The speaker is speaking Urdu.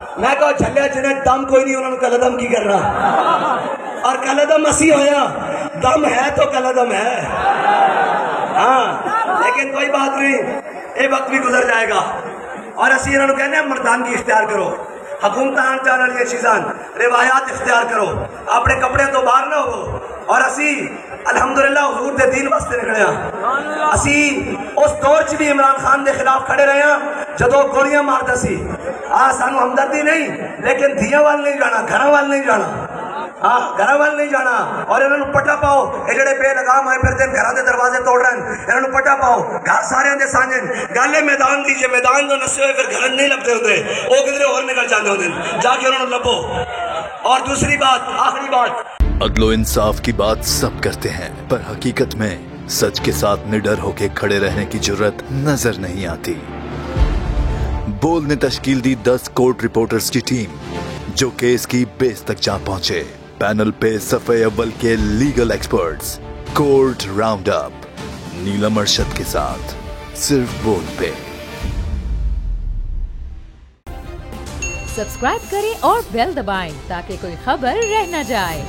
میں کہا جھلیا جنہیں دم کوئی نہیں انہوں نے کلدم کی کرنا اور کلدم اسی ہویا دم ہے تو کلدم ہے ہاں لیکن کوئی بات نہیں یہ وقت بھی گزر جائے گا اور اسی انہوں نے کہنے ہیں مردانگی اختیار کرو حکومت آن چاہ رہی چیزاں روایات اختیار کرو اپنے کپڑے تو باہر نہ ہو اور اسی الحمدللہ حضور دے دین واسطے نکلے ہیں اسی اس دور چ بھی عمران خان دے خلاف کھڑے رہے ہیں جدو گولیاں مارتا سی سانو ہمدردی نہیں لیکن دھیاں وال نہیں جانا گھراں وال نہیں جانا گھراں وال نہیں جانا اور انہوں نے پٹا پاؤ یہ جڑے بے لگام ہوئے پھر دن گھراں دے دروازے توڑ رہے ہیں انہوں نے پٹا پاؤ گھر سارے دے سانجن گالے میدان دیجئے میدان جو نسے ہوئے پھر گھرن نہیں لگتے ہوتے وہ کدھرے اور نکل جاتے ہوتے جا کے انہوں نے لبو اور دوسری بات آخری بات عدل و انصاف کی بات سب کرتے ہیں پر حقیقت میں سچ کے ساتھ نڈر ہو کے کھڑے رہنے کی جرت نظر نہیں آتی بول نے تشکیل دی 10 کورٹ رپورٹرز کی ٹیم جو کیس کی بیس تک جا پہنچے پینل پہ صفحے اول کے legal experts court round up Neelam Arshad کے ساتھ صرف بول پہ سبسکرائب کریں اور بیل دبائیں تاکہ کوئی خبر رہ نہ جائے